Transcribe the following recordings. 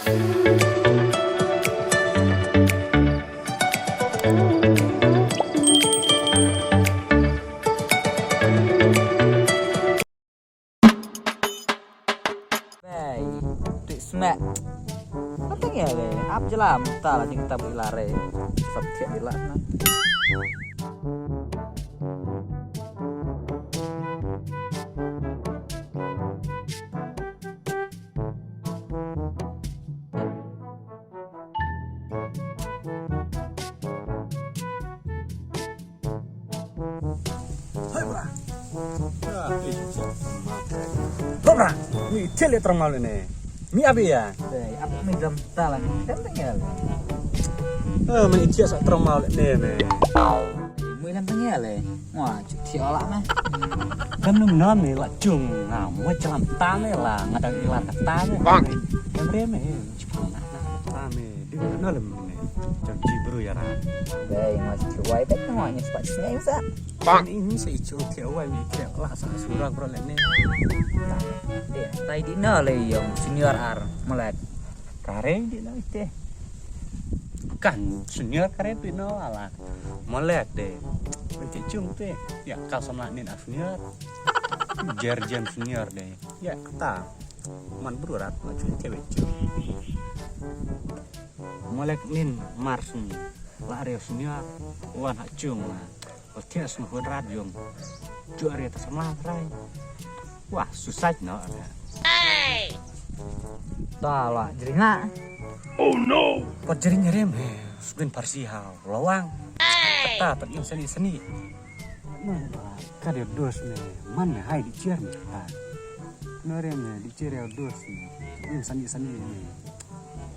Smack katanya le ap jelam ta lah kita bilare sabti ilah na hai bra bra ni tele termal ini mi abi ya deh ap mi jam ta lah katanya le mi chia sak termal ini me mi katanya le wah cuci olah mah kan num nom ni la chung ngam wa chalam ta me la ngadang ilar ta me kan re me chipang na ta me di na lem me chang ji bru ya ra deh mas cuai bet nganya sepat snai sa bang ini se ichu theo wa mi theo la sa surang pro le ne deh tai di na le yang senior ar melek kare di na ite kan senior kare pi no ala molek de penci chung te ya kal sama nin senior jerjen senior de ya kata man berurat maju cewek molek nin mars la area senior wan ha chung otia semua radio ju area sama rai wah susah no ta lah jeringa oh no pot jering rem sugen parsial lawang kata pat seni seni kada dos me man hai di cier me no rem di cier dos me seni seni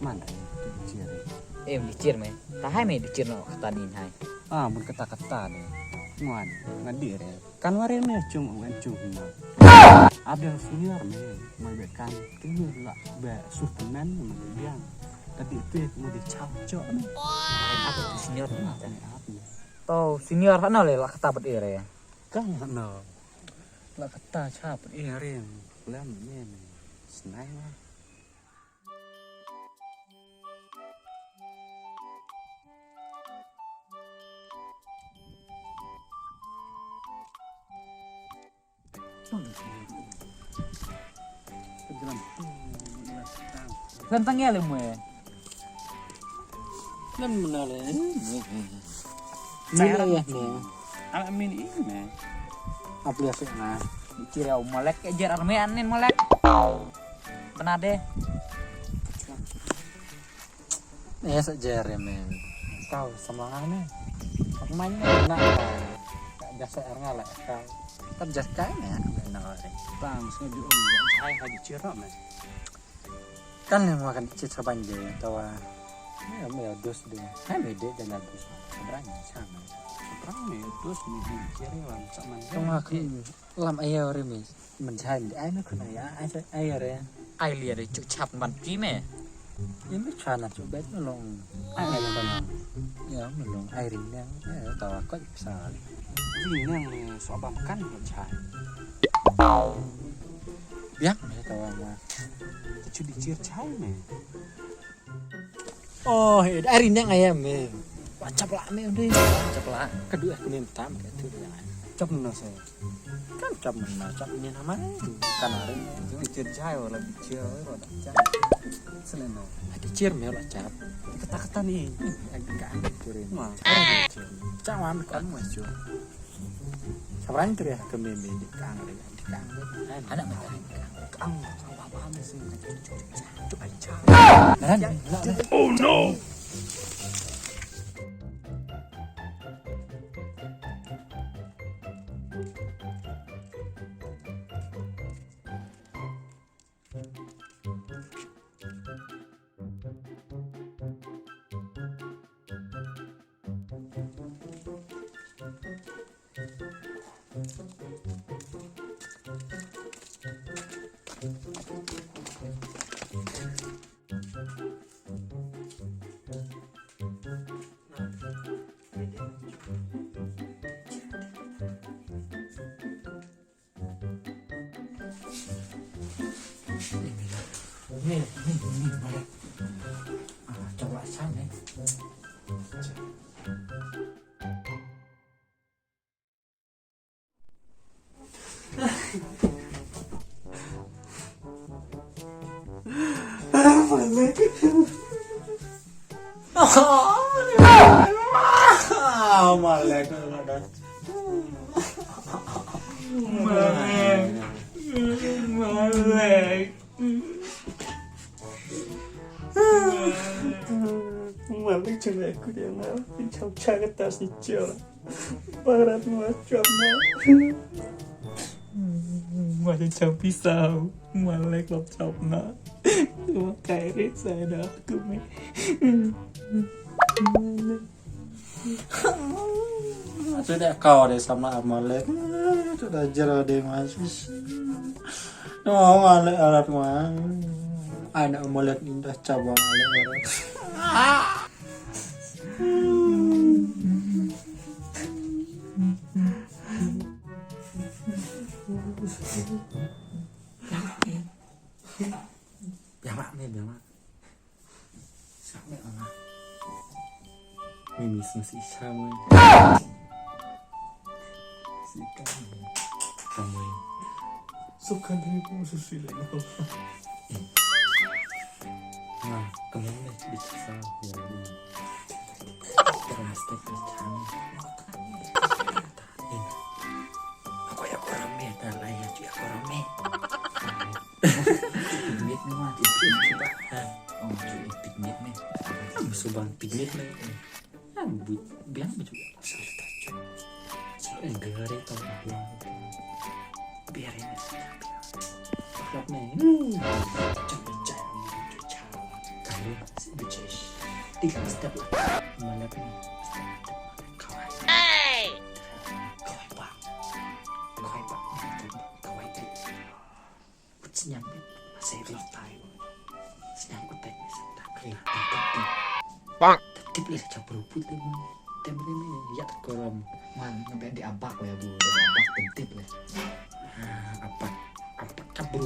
man di cier dicir me ta hai me dicir no katanin hai mun kata-kata de nguan ngadi re kan ware me cung ngan cung no ada senior me mai bekan tinggal la ba sutenan me biang tadi itu mau dicaucok me apa tu senior tau senior kan le lah kata bet ire ya kan no la kata chap ire lam me snai lah Santangnya le mue lam menale saya ya amin ini aplikasi na dicir ya molek ejer armean nin molek pernah deh sejar ya men tahu semangatnya aku mainnya enak jasa ngalek kau kan jas kayaknya enak orang bang setuju saya hadi cirok men kan yang makan cicit banjir tahu ya me dos deh hai mede dan dos berani sama berani dos mede kiri lam sama sama lam ayo remi mencari ai nó khuna ya ai ya ai lihat deh cuk ban me ini chana coba itu long ai long ya long ai ringan tahu kok bisa ringan soal makan mencari ya tahu mah cuci dicir cai me oh ai ringan ayam me wacap lah me udah wacap lah kedua aku minta kayak itu ya cap mana saya kan cap mana cap ini namanya kan hari itu dicir cai wala dicir wala cai selena dicir me wala cap kata-kata nih agak kirim mah cawan kan masuk sabaran itu ya ke meme di kang ada mereka kang apa sih coba aja oh no Nih, boleh. Coba sana. Malek ada. Malek cuma aku dia ngalapin cacat tas hijau barat macam macam jam pisau Malek laptop na cuma kairit saya dah aku me Sudah kau deh sama Malek. Sudah jerah deh masih. Oh Malek alat mah. Anak Malek indah cabang Malek orang. Biamak. Sampai Allah. Ini masih sama. Si kamu. suka dirimu susu lagi Nah, kemana bisa ya ini. Plastik macam. Aku ya kurang beda lah ya juga kurang me. Pigment ni mah coba. Oh, cuy pigment ni. Subang pigment ni. But biang juga. Soalnya gare tau biang. Biarin aja. Klap ni. Macam-macam. Kalau bicara 3 step lah. Mana pun kawan. Kawan pak. Senyap masih love time. Senyap kutek tak kena. Bang. Tip leh campur putih mah. Tempe ya koram. Man, sampai diabak ya bu, diabak tip lah. Apa campur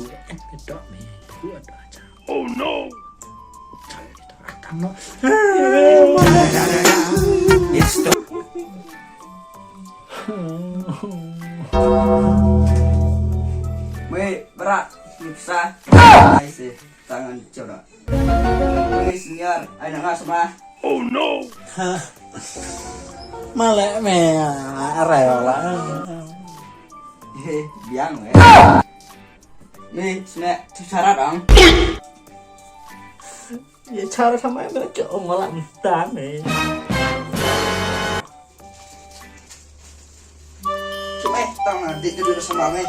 bedok me. Berdua ada aja. oh no Kamu Weh, berat, bisa. Ay sih, tangan coba. Weh, senior, ay nggak sama. oh no malek me rela. Biang weh. Nih, sini cara dong. ya cara sama yang mereka ngolah mentah nih Cuma, tao nanti duduk sama me.